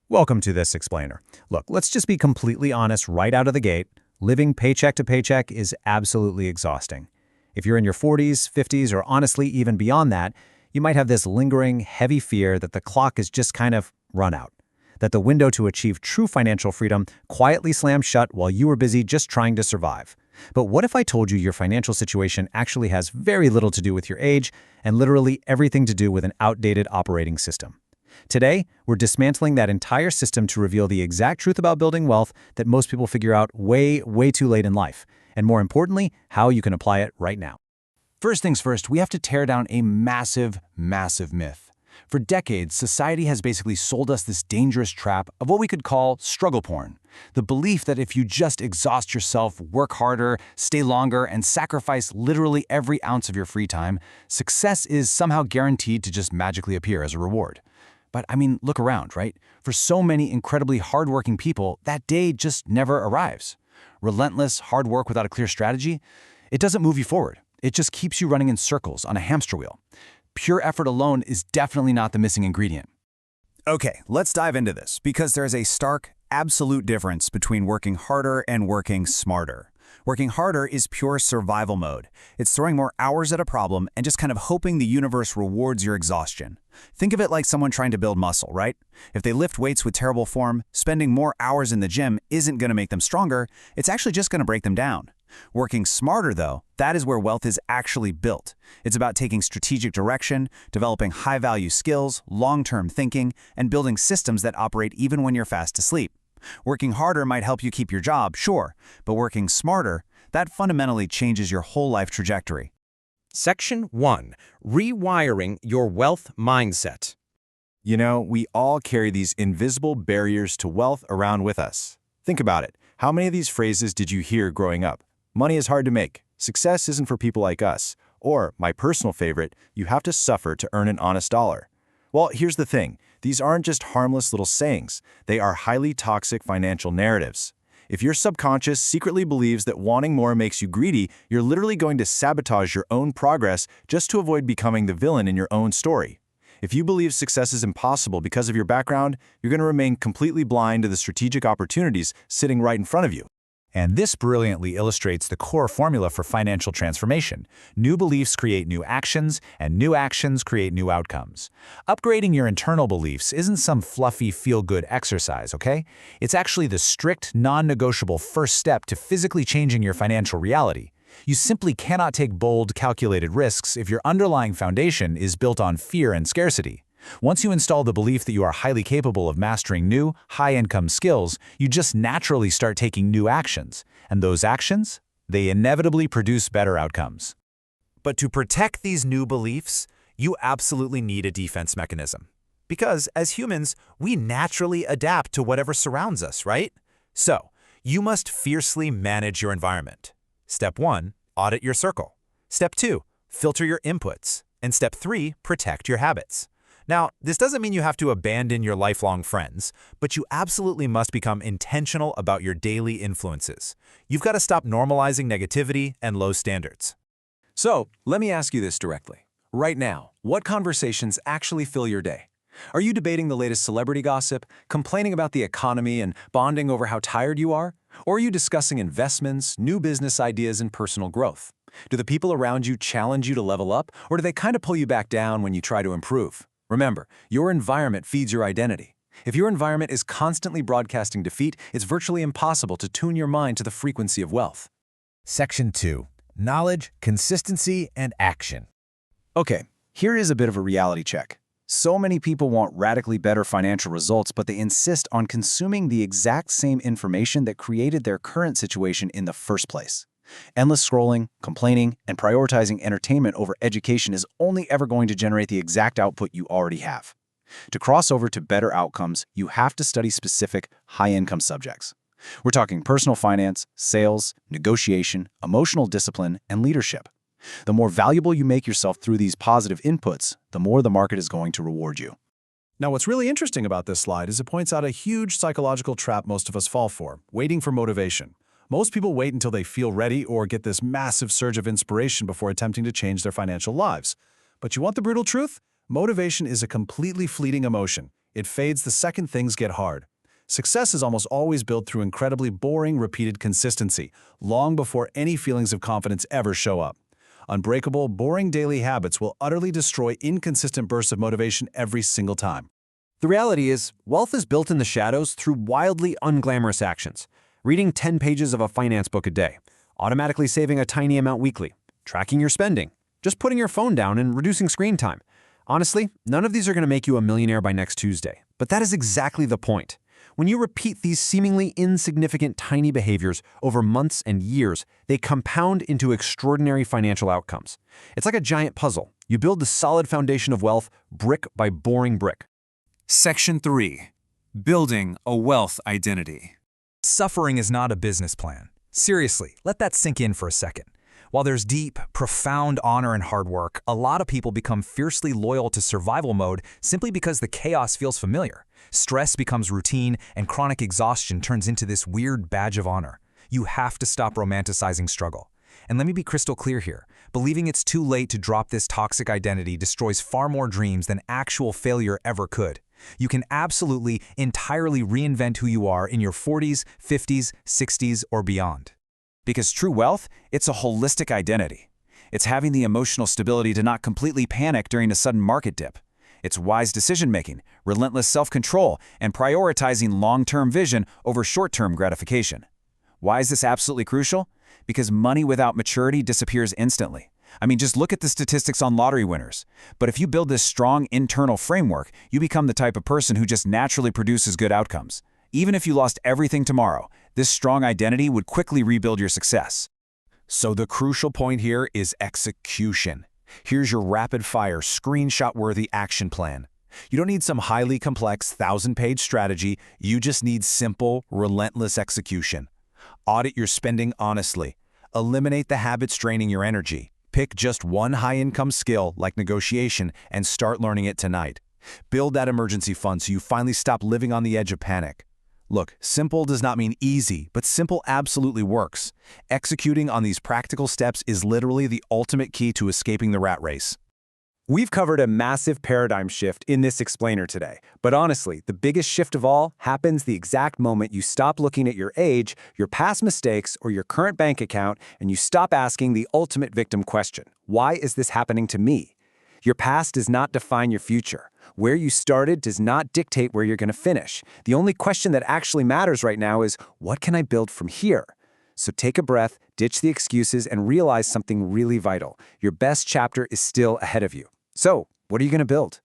Welcome to This Explainer. Look, let's just be completely honest right out of the gate. Living paycheck to paycheck is absolutely exhausting. If you're in your 40s, 50s, or honestly even beyond that, you might have this lingering, heavy fear that the clock is just kind of run out, that the window to achieve true financial freedom quietly slammed shut while you were busy just trying to survive. But what if I told you your financial situation actually has very little to do with your age and literally everything to do with an outdated operating system? Today, we're dismantling that entire system to reveal the exact truth about building wealth that most people figure out way, way too late in life, and more importantly, how you can apply it right now. First things first, we have to tear down a massive, massive myth. For decades, society has basically sold us this dangerous trap of what we could call struggle porn. The belief that if you just exhaust yourself, work harder, stay longer, and sacrifice literally every ounce of your free time, success is somehow guaranteed to just magically appear as a reward. But I mean, look around, right? For so many incredibly hardworking people, that day just never arrives. Relentless, hard work without a clear strategy, it doesn't move you forward. It just keeps you running in circles on a hamster wheel. Pure effort alone is definitely not the missing ingredient. Okay, let's dive into this, because there's a stark, absolute difference between working harder and working smarter. Working harder is pure survival mode. It's throwing more hours at a problem and just kind of hoping the universe rewards your exhaustion. Think of it like someone trying to build muscle, right? If they lift weights with terrible form, spending more hours in the gym isn't going to make them stronger, it's actually just going to break them down. Working smarter, though, that is where wealth is actually built. It's about taking strategic direction, developing high-value skills, long-term thinking, and building systems that operate even when you're fast asleep. Working harder might help you keep your job, sure, but working smarter, that fundamentally changes your whole life trajectory. Section 1. Rewiring your wealth mindset. You know, we all carry these invisible barriers to wealth around with us. Think about it. How many of these phrases did you hear growing up? Money is hard to make. Success isn't for people like us. Or, my personal favorite, you have to suffer to earn an honest dollar. Well, here's the thing. These aren't just harmless little sayings. They are highly toxic financial narratives. If your subconscious secretly believes that wanting more makes you greedy, you're literally going to sabotage your own progress just to avoid becoming the villain in your own story. If you believe success is impossible because of your background, you're going to remain completely blind to the strategic opportunities sitting right in front of you. And this brilliantly illustrates the core formula for financial transformation. New beliefs create new actions, and new actions create new outcomes. Upgrading your internal beliefs isn't some fluffy, feel-good exercise, okay? It's actually the strict, non-negotiable first step to physically changing your financial reality. You simply cannot take bold, calculated risks if your underlying foundation is built on fear and scarcity. Once you install the belief that you are highly capable of mastering new, high-income skills, you just naturally start taking new actions. And those actions? They inevitably produce better outcomes. But to protect these new beliefs, you absolutely need a defense mechanism. Because as humans, we naturally adapt to whatever surrounds us, right? So, you must fiercely manage your environment. Step 1, audit your circle. Step 2, filter your inputs. And step 3, protect your habits. Now, this doesn't mean you have to abandon your lifelong friends, but you absolutely must become intentional about your daily influences. You've got to stop normalizing negativity and low standards. So, let me ask you this directly. Right now, what conversations actually fill your day? Are you debating the latest celebrity gossip, complaining about the economy, and bonding over how tired you are? Or are you discussing investments, new business ideas, and personal growth? Do the people around you challenge you to level up, or do they kind of pull you back down when you try to improve? Remember, your environment feeds your identity. If your environment is constantly broadcasting defeat, it's virtually impossible to tune your mind to the frequency of wealth. Section 2. Knowledge, consistency, and action. Okay, here is a bit of a reality check. So many people want radically better financial results, but they insist on consuming the exact same information that created their current situation in the first place. Endless scrolling, complaining, and prioritizing entertainment over education is only ever going to generate the exact output you already have. To cross over to better outcomes, you have to study specific, high-income subjects. We're talking personal finance, sales, negotiation, emotional discipline, and leadership. The more valuable you make yourself through these positive inputs, the more the market is going to reward you. Now, what's really interesting about this slide is it points out a huge psychological trap most of us fall for, waiting for motivation. Most people wait until they feel ready or get this massive surge of inspiration before attempting to change their financial lives. But you want the brutal truth? Motivation is a completely fleeting emotion. It fades the second things get hard. Success is almost always built through incredibly boring, repeated consistency, long before any feelings of confidence ever show up. Unbreakable, boring daily habits will utterly destroy inconsistent bursts of motivation every single time. The reality is, wealth is built in the shadows through wildly unglamorous actions. Reading 10 pages of a finance book a day, automatically saving a tiny amount weekly, tracking your spending, just putting your phone down and reducing screen time. Honestly, none of these are going to make you a millionaire by next Tuesday. But that is exactly the point. When you repeat these seemingly insignificant tiny behaviors over months and years, they compound into extraordinary financial outcomes. It's like a giant puzzle. You build the solid foundation of wealth brick by boring brick. Section 3. Building a wealth identity. Suffering is not a business plan. Seriously, let that sink in for a second. While there's deep, profound honor in hard work, a lot of people become fiercely loyal to survival mode simply because the chaos feels familiar. Stress becomes routine, and chronic exhaustion turns into this weird badge of honor. You have to stop romanticizing struggle. And let me be crystal clear here. Believing it's too late to drop this toxic identity destroys far more dreams than actual failure ever could. You can absolutely, entirely reinvent who you are in your 40s, 50s, 60s, or beyond. Because true wealth, it's a holistic identity. It's having the emotional stability to not completely panic during a sudden market dip. It's wise decision-making, relentless self-control, and prioritizing long-term vision over short-term gratification. Why is this absolutely crucial? Because money without maturity disappears instantly. I mean, just look at the statistics on lottery winners. But if you build this strong internal framework, you become the type of person who just naturally produces good outcomes. Even if you lost everything tomorrow, this strong identity would quickly rebuild your success. So the crucial point here is execution. Here's your rapid-fire, screenshot-worthy action plan. You don't need some highly complex, 1,000-page strategy. You just need simple, relentless execution. Audit your spending honestly. Eliminate the habits draining your energy. Pick just one high-income skill, like negotiation, and start learning it tonight. Build that emergency fund so you finally stop living on the edge of panic. Look, simple does not mean easy, but simple absolutely works. Executing on these practical steps is literally the ultimate key to escaping the rat race. We've covered a massive paradigm shift in this explainer today, but honestly, the biggest shift of all happens the exact moment you stop looking at your age, your past mistakes, or your current bank account, and you stop asking the ultimate victim question: why is this happening to me? Your past does not define your future. Where you started does not dictate where you're going to finish. The only question that actually matters right now is, what can I build from here? So take a breath, ditch the excuses, and realize something really vital. Your best chapter is still ahead of you. So, what are you going to build?